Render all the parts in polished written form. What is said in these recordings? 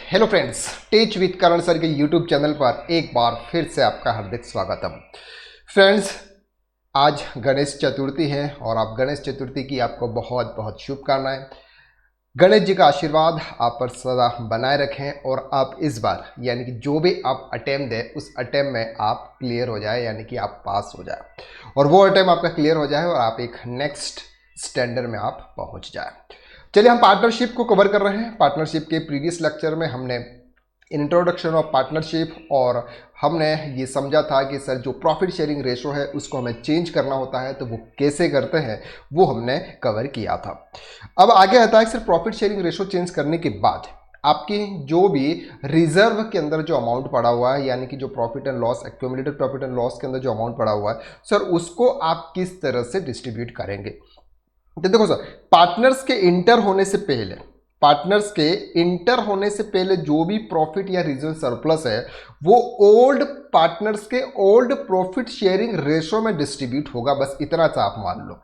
Hello friends, teach with Karan sir के YouTube channel पर एक बार फिर से आपका हार्दिक स्वागतम। फ्रेंड्स, आज गणेश चतुर्थी है और आप गणेश चतुर्थी की आपको बहुत बहुत शुभकामनाएं। गणेश जी का आशीर्वाद आप पर सदा बनाए रखें और आप इस बार यानी कि जो भी आप अटेम्प्ट दें उस अटेम्प्ट में आप क्लियर हो जाए, यानी कि आप पास हो जाए और वो अटेम्प्ट आपका क्लियर हो जाए और आप एक नेक्स्ट स्टैंडर्ड में आप पहुंच जाए। चलिए, हम पार्टनरशिप को कवर कर रहे हैं। पार्टनरशिप के प्रीवियस लेक्चर में हमने इंट्रोडक्शन ऑफ पार्टनरशिप और हमने ये समझा था कि सर जो प्रॉफिट शेयरिंग रेशो है उसको हमें चेंज करना होता है, तो वो कैसे करते हैं वो हमने कवर किया था। अब आगे आता है sir profit sharing ratio change करने के बाद आपकी जो भी रिजर्व के अंदर जो अमाउंट पड़ा हुआ है, यानी कि जो profit and loss, accumulated profit and loss के अंदर जो अमाउंट पड़ा हुआ है सर, उसको आप किस तरह से डिस्ट्रीब्यूट करेंगे। तो देखो सर, पार्टनर्स के इंटर होने से पहले जो भी प्रॉफिट या रिजर्व सरप्लस है वो ओल्ड पार्टनर्स के ओल्ड प्रॉफिट शेयरिंग रेशो में डिस्ट्रीब्यूट होगा। बस इतना सा आप मान लो।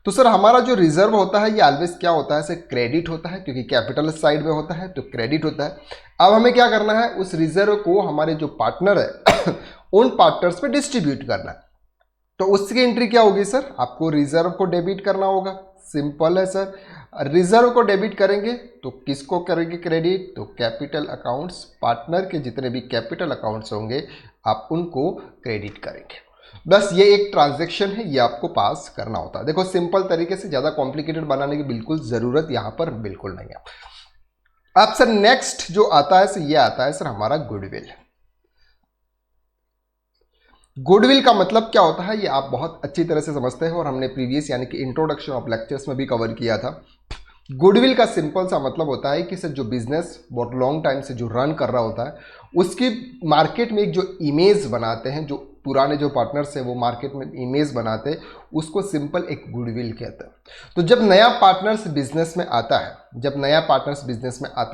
तो सर हमारा जो रिजर्व होता है ये ऑलवेज क्या होता है सर, क्रेडिट होता है, क्योंकि कैपिटल साइड में होता है तो क्रेडिट होता है। अब हमें क्या करना है, उस रिजर्व को हमारे जो पार्टनर है उन पार्टनर्स में डिस्ट्रीब्यूट करना है। तो उसकी एंट्री क्या होगी सर, आपको रिजर्व को डेबिट करना होगा। सिंपल है सर, रिजर्व को डेबिट करेंगे तो किसको करेंगे क्रेडिट, तो कैपिटल अकाउंट्स, पार्टनर के जितने भी कैपिटल अकाउंट्स होंगे आप उनको क्रेडिट करेंगे। बस ये एक ट्रांजैक्शन है, ये आपको पास करना होता है। देखो सिंपल तरीके से, ज़्यादा कॉम्प्लिकेटेड बनाने की बिल्कुल ज़रूरत यहाँ पर बिल्कुल नहीं है। अब सर नेक्स्ट जो आता है सर, ये आता है सर हमारा गुडविल। गुडविल का मतलब क्या होता है ये आप बहुत अच्छी तरह से समझते हैं और हमने प्रीवियस यानी कि इंट्रोडक्शन ऑफ लेक्चर्स में भी कवर किया था। गुडविल का सिंपल सा मतलब होता है कि सर जो बिजनेस बहुत लॉन्ग टाइम से जो रन कर रहा होता है उसकी मार्केट में एक जो इमेज बनाते हैं, जो पुराने जो पार्टनर्स हैं वो मार्केट में इमेज बनाते हैं, उसको सिंपल एक गुडविल कहते हैं। तो जब नया पार्टनर्स बिजनेस में आता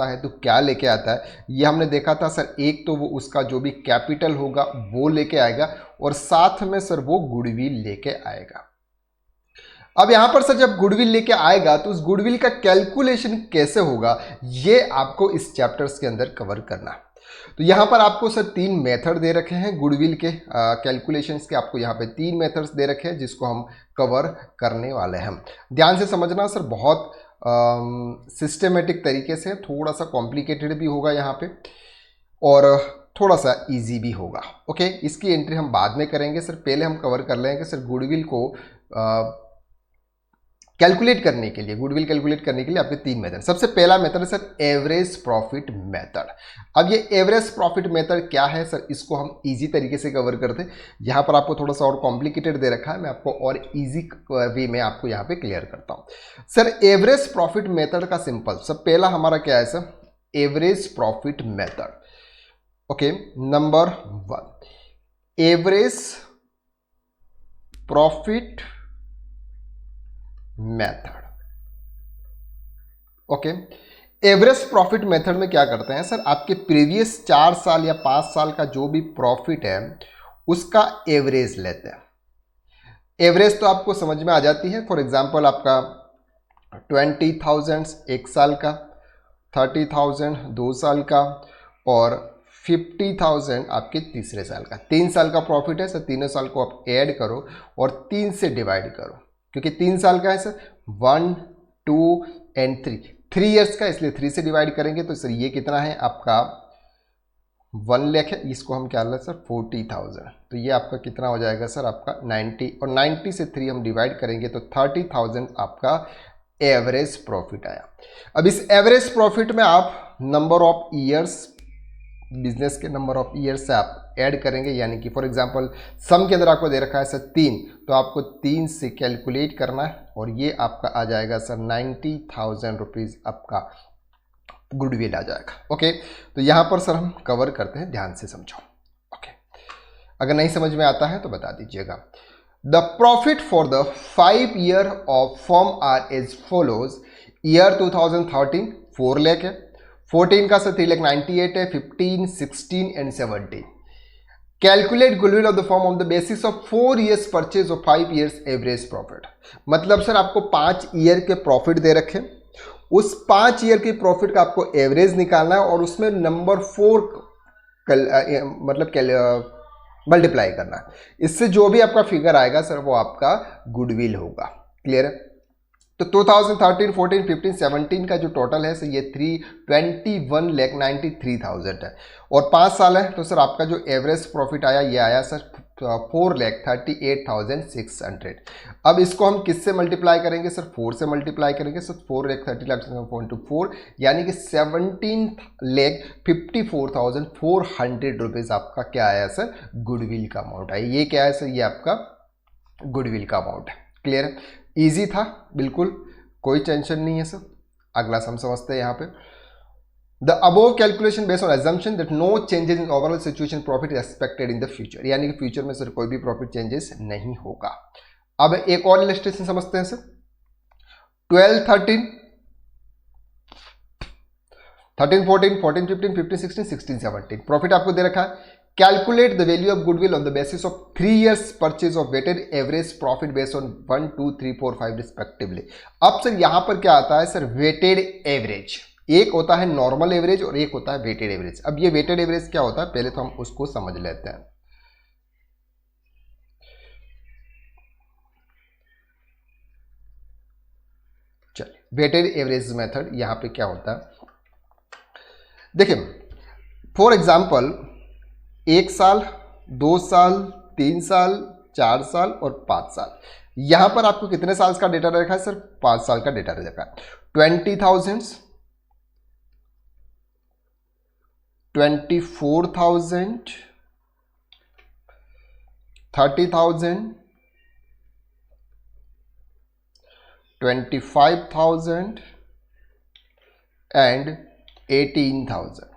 है तो क्या लेके आता है, ये हमने देखा था सर। एक तो वो उसका जो भी कैपिटल होगा वो लेके आएगा और साथ में सर वो गुडविल लेके आएगा। अब यहां पर सर जब गुडविल लेके आएगा तो उस गुडविल का कैलकुलेशन कैसे होगा ये आपको इस चैप्टर्स के अंदर कवर करना है। तो यहां पर आपको सर 3 मेथड दे रखे हैं गुडविल के कैलकुलेशंस के। आपको यहां पे 3 मेथड्स दे रखे हैं जिसको हम कवर करने वाले हैं। ध्यान से समझना सर, बहुत सिस्टमेटिक तरीके से, थोड़ा सा कॉम्प्लिकेटेड भी होगा यहाँ पे और थोड़ा सा इजी भी होगा। ओके, इसकी एंट्री हम बाद में करेंगे सर। पहले हम कवर कर लेंगे सर गुडविल को कैलकुलेट करने के लिए। गुडविल कैलकुलेट करने के लिए आपके 3 मेथड। सबसे पहला मेथड है सर एवरेज प्रॉफिट मेथड। अब ये एवरेज प्रॉफिट मेथड क्या है सर, इसको हम इजी तरीके से कवर करते हैं। यहाँ पर आपको थोड़ा सा और कॉम्प्लिकेटेड दे रखा है, मैं आपको और इजी वे में आपको यहाँ पे क्लियर करता हूँ। सर एवरेज प्रॉफिट मेथड का सिंपल सब पहला हमारा क्या है sir, average profit method. Okay, number 1 average profit method. Okay, average profit method में क्या करते हैं सर, आपके प्रीवियस 4 साल या 5 साल का जो भी प्रॉफिट है उसका एवरेज लेते हैं। एवरेज तो आपको समझ में आ जाती है। फॉर एग्जांपल आपका 20,000 1 साल का, 30,000 2 साल का और 50,000 आपके तीसरे साल का। 3 साल का प्रॉफिट है सर, तीनों साल को आप ऐड करो और 3 से डिवाइड करो, क्योंकि 3 साल का है सर 1 2 एंड 3 ईयर्स का, इसलिए 3 से डिवाइड करेंगे तो सर ये कितना है आपका 1 लाख है। इसको हम क्या लें सर 40,000, तो ये आपका कितना हो जाएगा सर आपका 90, और 90 से 3 हम डिवाइड करेंगे तो 30,000 आपका एवरेज प्रॉफिट आया। अब इस एवरेज प्रॉफिट में आप नंबर ऑफ ईयर्स, बिजनेस के नंबर ऑफ ईयर्स से आप ऐड करेंगे, यानी कि फॉर एग्जांपल सम के अंदर आपको दे रखा है सर 3, तो आपको 3 से कैलकुलेट करना है और ये आपका आ जाएगा सर 90,000 रुपीज़ आपका गुडविल आ जाएगा। ओके, तो यहाँ पर सर हम कवर करते हैं, ध्यान से समझो। ओके, अगर नहीं समझ में आता है तो बता दीजिएगा। The profit for the 5 year of firm are as follows. Year 2013 4 lakh है, 14 का सर 3,98,000 है, 15 16 and 17। Calculate goodwill of the firm on the basis of 4 years purchase of 5 years average profit. मतलब सर आपको 5 ईयर के प्रॉफिट दे रखे, उस 5 year की profit का आपको एवरेज निकालना है और उसमें नंबर 4 मतलब मल्टीप्लाई करना है। इससे जो भी आपका फिगर आएगा सर वो आपका गुडविल होगा। क्लियर है? तो 2013, 14, 15, 17 का जो टोटल है सर ये 321,93,000 है और 5 साल है तो सर आपका जो एवरेज प्रॉफिट आया ये आया सर 4,38,600। अब इसको हम किससे मल्टीप्लाई करेंगे सर? 4 से मल्टीप्लाई करेंगे सर। 4,30,000 यानी कि 17,54,400 रुपीज़ आपका क्या आया सर? गुडविल का अमाउंट आया। ये क्या है सर? ये आपका गुडविल का अमाउंट है। क्लियर है? ईजी था बिल्कुल, कोई टेंशन नहीं है सर। अगला हम समझते हैं यहाँ पे the above calculation based on assumption that no changes in overall situation profit is expected in the future, यानी कि फ्यूचर में सर कोई भी प्रॉफिट चेंजेस नहीं होगा। अब एक और इलस्ट्रेशन समझते हैं सर। 12, 13, 13, 14, 14, 15, 15, 16, 16, 17 प्रॉफिट आपको दे रखा है। Calculate the value of goodwill on the basis of 3 years purchase of weighted average profit based on 1, 2, 3, 4, 5 respectively. अब सर यहां पर क्या आता है सर? Weighted average. एक होता है नॉर्मल एवरेज और एक होता है वेटेड एवरेज। अब ये वेटेड एवरेज क्या होता है पहले तो हम उसको समझ लेते हैं। चलिए वेटेड एवरेज मेथड यहां पे क्या होता है देखिए, फॉर एग्जांपल 1 साल, 2 साल, 3 साल, 4 साल और 5 साल। यहां पर आपको कितने साल का डेटा रखा है सर? 5 साल का डेटा रखा है। 20,000, 24,000, 30,000, 25,000 एंड 18,000।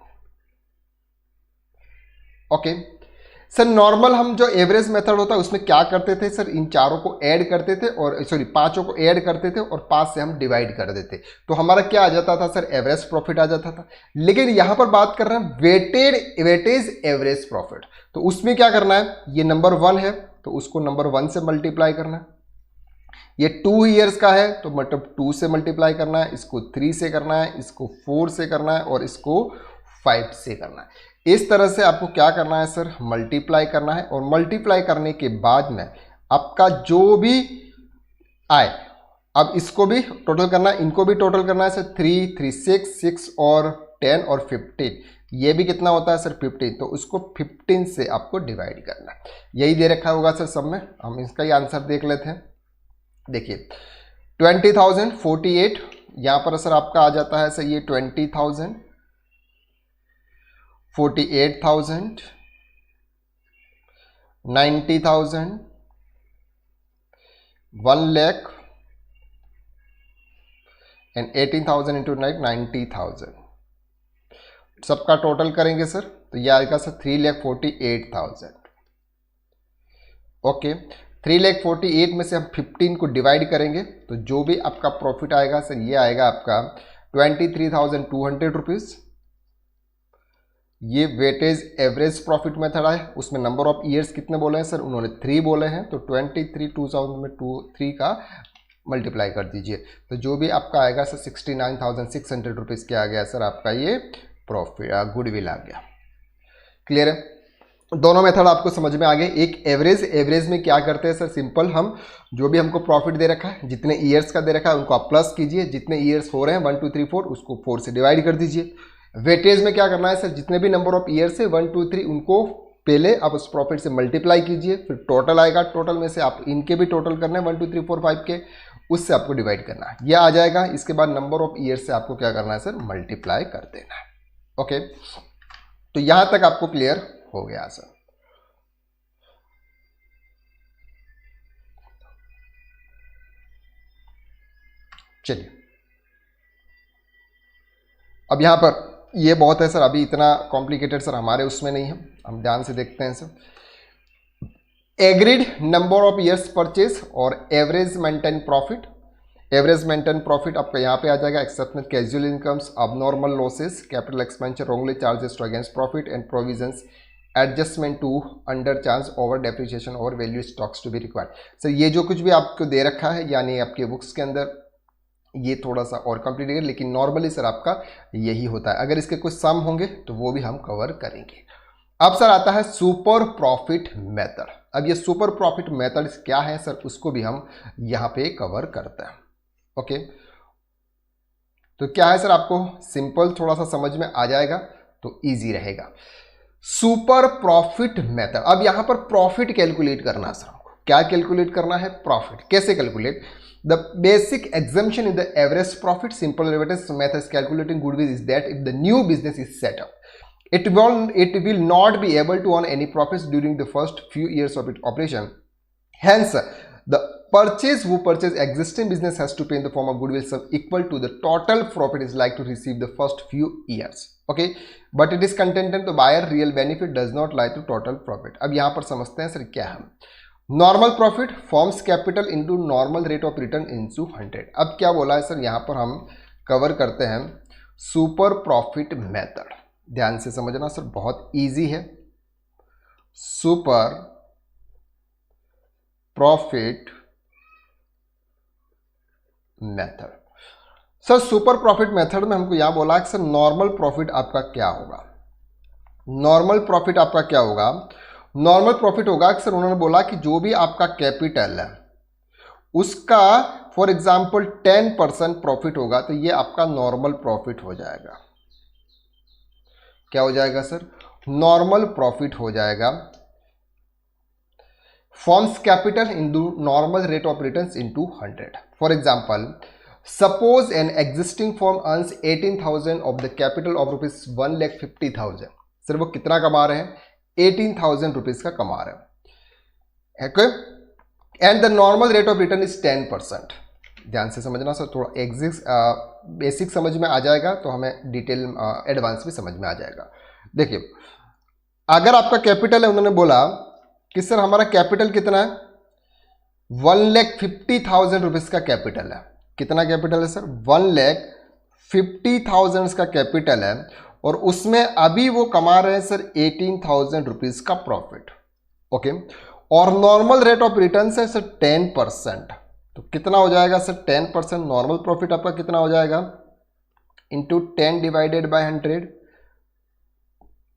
ओके सर, नॉर्मल हम जो एवरेज मेथड होता है उसमें क्या करते थे सर? इन चारों को ऐड करते थे और सॉरी 5 को ऐड करते थे और 5 से हम डिवाइड कर देते तो हमारा क्या आ जाता था सर? एवरेज प्रॉफिट आ जाता था। लेकिन यहां पर बात कर रहे हैं वेटेज एवरेज प्रॉफिट, तो उसमें क्या करना है? ये नंबर 1 है तो उसको नंबर 1 से मल्टीप्लाई करना है। ये 2 ईयर्स का है तो मतलब 2 से मल्टीप्लाई करना है, इसको 3 से करना है, इसको 4 से करना है और इसको 5 से करना है। इस तरह से आपको क्या करना है सर? मल्टीप्लाई करना है और मल्टीप्लाई करने के बाद में आपका जो भी आए, अब इसको भी टोटल करना है, इनको भी टोटल करना है सर। 3, 3, 6 और 10 और 15, ये भी कितना होता है सर? 15, तो उसको 15 से आपको डिवाइड करना है। यही दे रखा होगा सर सब में। हम इसका ही आंसर देख लेते हैं। देखिए 20,048 यहां पर सर आपका आ जाता है सर ये 20,000, 48,000, 90,000, 1 लाख एंड 18,000 इंटू 90,000। सबका टोटल करेंगे सर तो यह आएगा सर 3,48,000। ओके 3,48,000 में से हम 15 को डिवाइड करेंगे तो जो भी आपका प्रॉफिट आएगा सर ये आएगा आपका 23,200 रुपीज़। ये वेटेज एवरेज प्रॉफिट मेथड है। उसमें नंबर ऑफ ईयर्स कितने बोले हैं सर? उन्होंने 3 बोले हैं तो 23 2000 में 3 का मल्टीप्लाई कर दीजिए तो जो भी आपका आएगा सर 69,600 रुपीज़ क्या आ गया सर? आपका ये प्रॉफिट गुडविल आ गया। क्लियर है? दोनों मेथड आपको समझ में आ गए। एक एवरेज में क्या करते हैं सर? सिंपल, हम जो भी हमको प्रॉफिट दे रखा है, जितने ईयर्स का दे रखा है उनको आप प्लस कीजिए, जितने ईयर्स हो रहे हैं 1 2 3 4 उसको 4 से डिवाइड कर दीजिए। वेटेज में क्या करना है सर? जितने भी नंबर ऑफ ईयर्स है 1 2 3 उनको पहले आप उस प्रॉफिट से मल्टीप्लाई कीजिए, फिर टोटल आएगा, टोटल में से आप इनके भी टोटल करने हैं 1 2 3 4 5 के, उससे आपको डिवाइड करना है, यह आ जाएगा। इसके बाद नंबर ऑफ ईयर्स से आपको क्या करना है सर? मल्टीप्लाई कर देना है। ओके, तो यहां तक आपको क्लियर हो गया सर। चलिए अब यहां पर ये बहुत है सर, अभी इतना कॉम्प्लिकेटेड सर हमारे उसमें नहीं है, हम ध्यान से देखते हैं sir. Agreed number of years purchase और average maintain profit. Average maintain profit आपका यहाँ पे आ जाएगा exceptional casual incomes, abnormal losses, capital expenditure, wrongly charges to against profit and provisions, adjustment to under charge, over depreciation और value stocks to be required. Sir ये जो कुछ भी आपको दे रखा है यानी आपके बुक्स के अंदर ये थोड़ा सा और कॉम्प्लिकेटेड, लेकिन नॉर्मली सर आपका यही होता है। अगर इसके कुछ सम होंगे तो वो भी हम कवर करेंगे। अब सर आता है सुपर प्रॉफिट मेथड। अब ये सुपर प्रॉफिट मेथड क्या है सर, उसको भी हम यहाँ पे कवर करते हैं। ओके, तो क्या है सर, आपको सिंपल थोड़ा सा समझ में आ जाएगा तो इजी रहेगा। सुपर प्रॉफिट मेथड, अब यहां पर प्रॉफिट कैलकुलेट करना है सर हमको। क्या कैलकुलेट करना है? प्रॉफिट। कैसे calculate? The basic exemption in the average profit simple derivatives method calculating goodwill is that if the new business is set up it will not be able to earn any profits during the first few years of its operation. Hence, the who purchase existing business has to pay in the form of goodwill sum equal to the total profit is like to receive the first few years. Okay, but it is contingent the buyer real benefit does not lie to total profit. अब यहाँ पर समझते हैं sir क्या हम normal profit forms capital into normal rate of return into 100। अब क्या बोला है सर, यहाँ पर हम कवर करते हैं सुपर प्रॉफिट मेथड। ध्यान से समझना सर, बहुत इजी है। Super profit method. Sir super profit method में हमको यहां बोला कि सर नॉर्मल प्रॉफिट आपका क्या होगा। नॉर्मल प्रॉफिट आपका क्या होगा? नॉर्मल प्रॉफिट होगा कि सर उन्होंने बोला कि जो भी आपका कैपिटल है उसका फॉर एग्जांपल 10% प्रॉफिट होगा, तो ये आपका नॉर्मल प्रॉफिट हो जाएगा। क्या हो जाएगा सर? नॉर्मल प्रॉफिट हो जाएगा। Forms capital into normal rate of returns into 100। For example, suppose an existing form earns 18,000 of the capital of rupees 1,50,000। Sir वो कितना कमा रहे हैं? 18,000 रुपीज का कमा रहे हैं। And the normal rate of return is 10%। ध्यान से समझना सर, थोड़ा बेसिक समझ में आ जाएगा तो हमें डिटेल एडवांस भी समझ में आ जाएगा। देखिए, अगर आपका कैपिटल है, उन्होंने बोला कि सर हमारा कैपिटल कितना है? 1,50,000 रुपीज का कैपिटल है। कितना कैपिटल है सर? 1,50,000 का कैपिटल है और उसमें अभी वो कमा रहे हैं सर 18,000 रुपीज का प्रॉफिट। ओके, और नॉर्मल रेट ऑफ रिटर्न है सर 10%। तो कितना हो जाएगा सर? 10% नॉर्मल प्रॉफिट आपका कितना हो जाएगा? Into 10 divided by 100।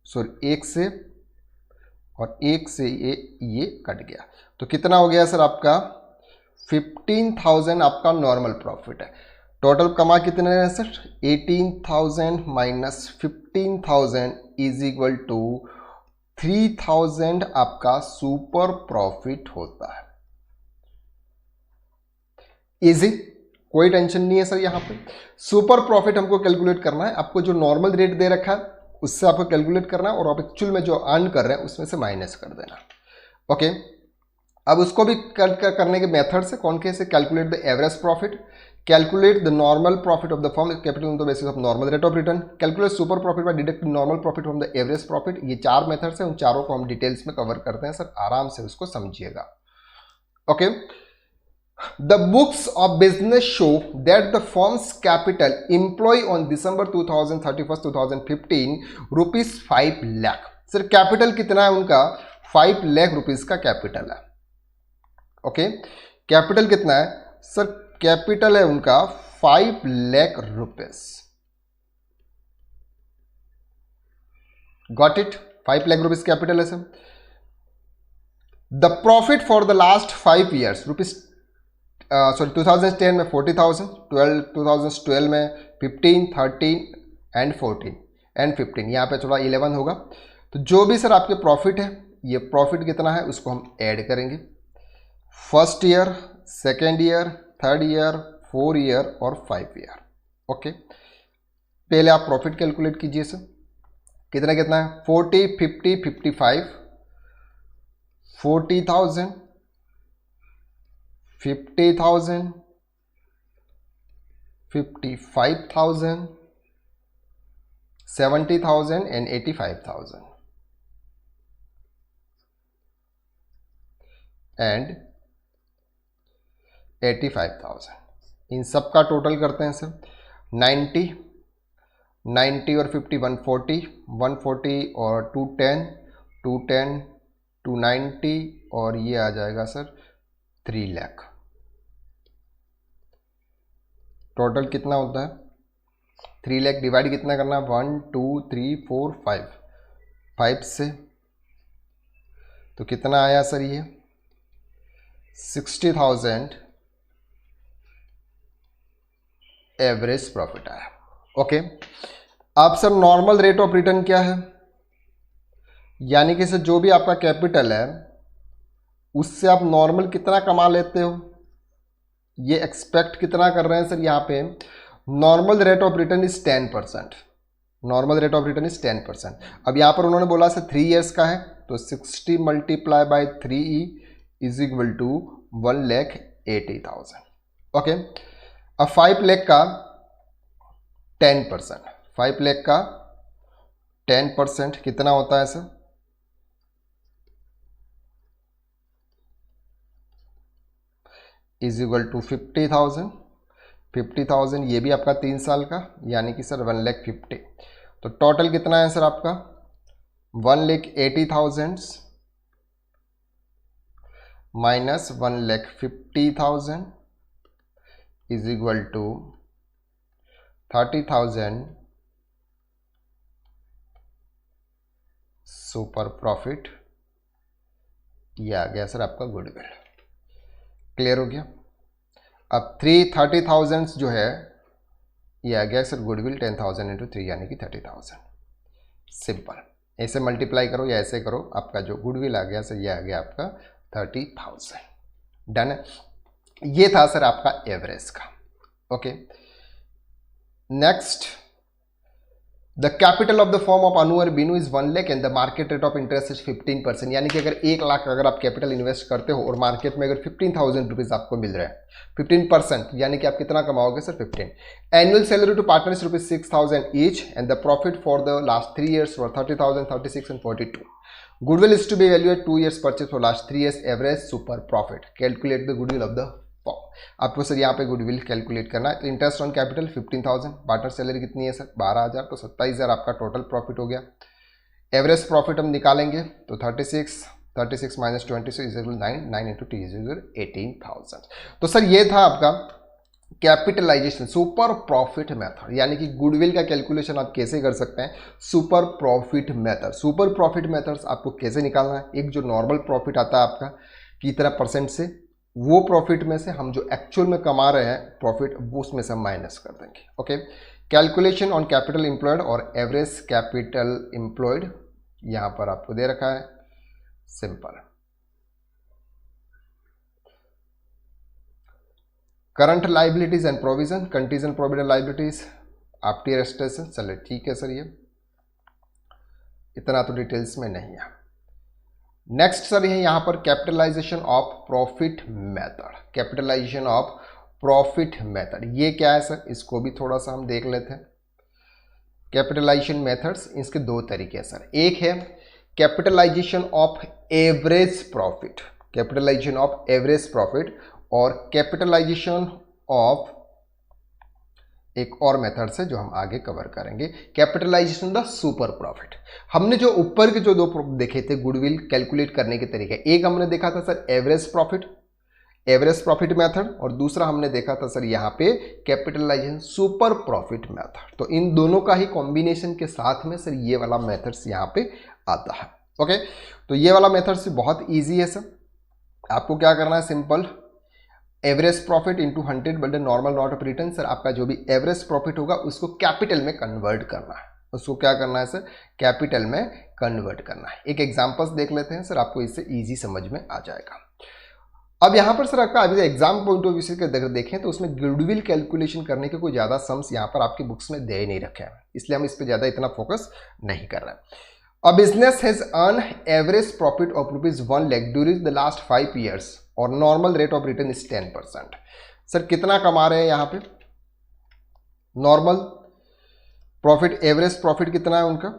सॉरी, 1 से और 1 से ये कट गया, तो कितना हो गया सर आपका? 15,000 आपका नॉर्मल प्रॉफिट है। टोटल कमा कितने हैं sir? 18,000 minus 15,000 is equal to 3,000 आपका सुपर प्रॉफिट होता है। इजी, कोई टेंशन नहीं है सर। यहां पे सुपर प्रॉफिट हमको कैलकुलेट करना है। आपको जो नॉर्मल रेट दे रखा है उससे आपको कैलकुलेट करना है और आप एक्चुअल में जो अर्न कर रहे हैं उसमें से माइनस कर देना। ओके, अब उसको भी करने के मेथड से कौन कैसे? Calculate the average profit, calculate the normal profit of the firm capital on the basis of normal rate of return, calculate super profit by deducting normal profit from the average profit. ये 4 methods हैं, उन चारों को हम details में cover करते हैं sir, आराम से उसको समझिएगा। Okay, the books of business show that the firm's capital employee on December 2031, 2015 rupees 5 lakh. Sir capital कितना है उनका? 5 लाख रुपीज का कैपिटल है। ओके, कैपिटल कितना है सर? कैपिटल है उनका 5 lakh rupees. Got it? 5 lakh rupees capital है sir. The profit for the last 5 years rupees 2010 में 40,000, 2012 में 15, 13 एंड 14 एंड 15, यहाँ पे थोड़ा 11 होगा। तो जो भी सर आपके प्रॉफिट है, ये प्रॉफिट कितना है उसको हम ऐड करेंगे। First year, second year, third year, 4 year और 5 ईयर। ओके, पहले आप प्रॉफिट कैलकुलेट कीजिए सर। कितना कितना है? 40, 50, 55, 40,000, 50,000, 55,000, 70,000 एंड 85,000 एंड 85,000। इन सब का टोटल करते हैं सर। 90, 90 और 50 140, 140 और 210, 210, 290 और ये आ जाएगा सर 3 लाख। टोटल कितना होता है 3 लाख डिवाइड कितना करना है 1 2 3 4 5 5 से, तो कितना आया सर ये 60,000 एवरेज प्रॉफिट आया। ओके, अब sir normal rate of return क्या है, यानी कि सर जो भी आपका कैपिटल है उससे आप नॉर्मल कितना कमा लेते हो, ये एक्सपेक्ट कितना कर रहे हैं सर यहाँ पे। Normal rate of return is 10%, normal rate of return is 10%। अब यहाँ पर उन्होंने बोला सर 3 इयर्स का है, तो 60 multiply by 3E is equal to 1,80,000। Okay, अब 5 लाख का 10%, 5 लाख का 10% कितना होता है सर, इज इक्वल टू 50,000। 50,000 ये भी आपका 3 साल का, यानी कि सर 1,50,000। तो टोटल कितना है सर आपका 1,80,000 minus 1,50,000 is equal to 30,000 super profit. ये आ गया सर आपका गुडविल। क्लियर हो गया। अब 30,000 जो है ये आ गया सर गुडविल 10,000 इंटू 3 यानी कि 30,000। सिंपल, ऐसे मल्टीप्लाई करो या ऐसे करो, आपका जो गुडविल आ गया सर ये आ गया आपका 30,000। डन है, ये था सर आपका एवरेज का। Okay, next, the capital of the firm of Anu और Binu is 1 lakh and the market rate of interest is 15%। यानी कि अगर 1 लाख अगर आप कैपिटल इन्वेस्ट करते हो और मार्केट में अगर 15,000 रुपीज आपको मिल रहा है, 15%, यानी कि आप कितना कमाओगे sir 15। Annual salary to partners rupees 6,000 each and the profit for the last 3 years for 30,000, 36 and 42। Goodwill is to be valued 2 years purchase for last 3 years average super profit. Calculate the goodwill of the firm. आपको sir यहाँ पे goodwill calculate करना है। Interest on capital 15,000, partner salary कितनी है sir 12,000, तो 27,000 आपका total profit हो गया। एवरेज प्रॉफिट हम निकालेंगे तो 36 minus 26 is equal 9, 9 into T is equal 18,000। तो सर ये था आपका कैपिटलाइजेशन सुपर प्रॉफिट मेथड, यानी कि गुडविल का कैलकुलेशन आप कैसे कर सकते हैं super profit method. Super profit methods आपको कैसे निकालना है, एक जो नॉर्मल प्रॉफिट आता है आपका कितना परसेंट से, वो प्रॉफिट में से हम जो एक्चुअल में कमा रहे हैं प्रॉफिट वो उसमें से हम माइनस कर देंगे। Okay, calculation on capital employed और एवरेज कैपिटल एम्प्लॉयड यहां पर आपको दे रखा है। Simple, current liabilities and provision, contingent provident liabilities, after station. चलिए ठीक है सर, ये इतना तो डिटेल्स में नहीं है। नेक्स्ट सर है यहां पर capitalisation of profit method. Capitalisation of profit method ये क्या है सर, इसको भी थोड़ा सा हम देख लेते हैं। कैपिटलाइजेशन मेथड्स इसके 2 तरीके हैं सर। एक है capitalisation of average profit, capitalisation of average profit, और कैपिटलाइजेशन ऑफ एक और मेथड से जो हम आगे कवर करेंगे, कैपिटलाइजेशन द सुपर प्रॉफिट। हमने जो ऊपर के जो 2 देखे थे गुडविल कैलकुलेट करने के तरीके, एक हमने देखा था सर एवरेज प्रॉफिट मेथड, और दूसरा हमने देखा था सर यहाँ पे कैपिटलाइजेशन सुपर प्रॉफिट मेथड। तो इन दोनों का ही कॉम्बिनेशन के साथ में सर ये वाला मेथड्स यहाँ पे आता है। ओके, तो ये वाला मेथड्स बहुत ईजी है सर। आपको क्या करना है, simple average profit into 100 but normal not of return. Sir आपका जो भी एवरेज प्रॉफिट होगा उसको कैपिटल में कन्वर्ट करना है, उसको क्या करना है सर कैपिटल में कन्वर्ट करना है। एक एग्जांपल्स देख लेते हैं सर, आपको इससे इजी समझ में आ जाएगा। अब यहाँ पर सर आपका अभी एग्जाम पॉइंट ऑफ व्यू से अगर देखें तो उसमें गुडविल कैलकुलेशन करने के कोई ज़्यादा सम्स यहाँ पर आपकी बुक्स में दे नहीं रखे हैं, इसलिए हम इस पर ज़्यादा इतना फोकस नहीं कर रहे हैं। A business has earn average profit of ₹1 lakh during the last 5 years और normal rate of return is 10%। Sir कितना कमा रहे हैं यहाँ पे, नॉर्मल प्रॉफिट, एवरेज प्रॉफिट कितना है उनका,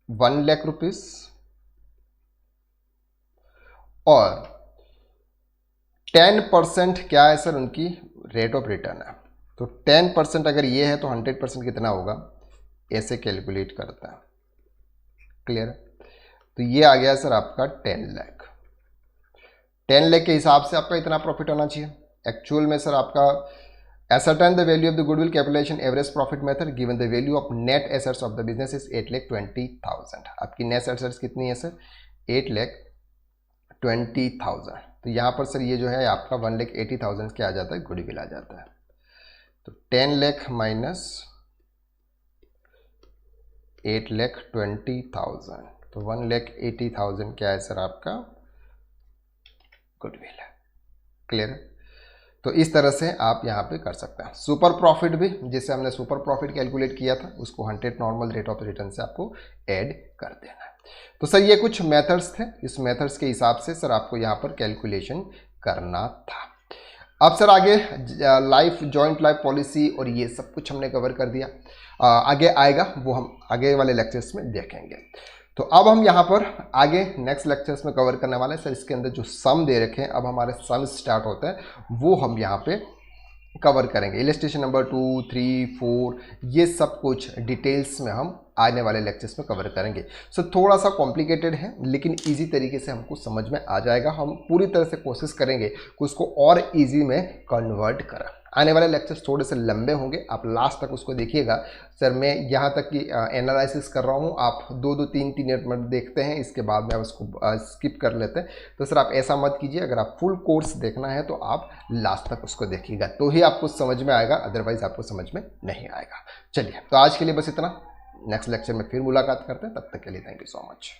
₹1,00,000, और 10% क्या है सर उनकी रेट ऑफ रिटर्न है। तो 10% अगर ये है तो 100% कितना होगा, ऐसे कैलकुलेट करता है। क्लियर है, तो ये आ गया सर आपका 10 लाख। 10 लाख के हिसाब से आपका इतना प्रॉफिट होना चाहिए। एक्चुअल में सर आपका ascertain the value of the goodwill calculation average profit method given the value of net assets of the business is 8,20,000। आपकी net assets कितनी है सर? 8,20,000। तो यहाँ पर सर ये जो है आपका 1,80,000 क्या आ जाता है? गुडविल आ जाता है। तो 10 लाख माइनस 8,20,000 तो 1,80,000 क्या है सर आपका? गुडविल है। क्लियर है? तो इस तरह से आप यहाँ पे कर सकते हैं। सुपर प्रॉफिट भी, जिससे हमने सुपर प्रॉफिट कैलकुलेट किया था, उसको 100 नॉर्मल रेट ऑफ रिटर्न से आपको ऐड कर देना है। तो सर ये कुछ मेथड्स थे, इस मेथड्स के हिसाब से सर आपको यहाँ पर कैलकुलेशन करना था। अब सर आगे लाइफ जॉइंट लाइफ पॉलिसी और ये सब कुछ हमने कवर कर दिया। आगे आएगा वो हम आगे वाले लेक्चर्स में देखेंगे। तो अब हम यहाँ पर आगे नेक्स्ट लेक्चर्स में कवर करने वाले हैं सर। इसके अंदर जो सम दे रखे हैं, अब हमारे सम स्टार्ट होते हैं, वो हम यहाँ पे कवर करेंगे। इलस्ट्रेशन नंबर 2, 3, 4 ये सब कुछ डिटेल्स में हम आने वाले लेक्चर्स में कवर करेंगे। सो थोड़ा सा कॉम्प्लिकेटेड है, लेकिन इजी तरीके से हमको समझ में आ जाएगा। हम पूरी तरह से कोशिश करेंगे कि उसको और इजी में कन्वर्ट करें। आने वाले लेक्चर्स थोड़े से लंबे होंगे, आप लास्ट तक उसको देखिएगा। सर मैं यहाँ तक की एनालिसिस कर रहा हूँ, आप 2-2, 3-3 मिनट देखते हैं, इसके बाद में आप उसको स्किप कर लेते हैं। तो सर आप ऐसा मत कीजिए, अगर आप फुल कोर्स देखना है तो आप लास्ट तक उसको देखिएगा, तो ही आपको समझ में आएगा, अदरवाइज आपको समझ में नहीं आएगा। चलिए, तो आज के लिए बस इतना। नेक्स्ट लेक्चर में फिर मुलाकात करते हैं, तब तक के लिए थैंक यू सो मच।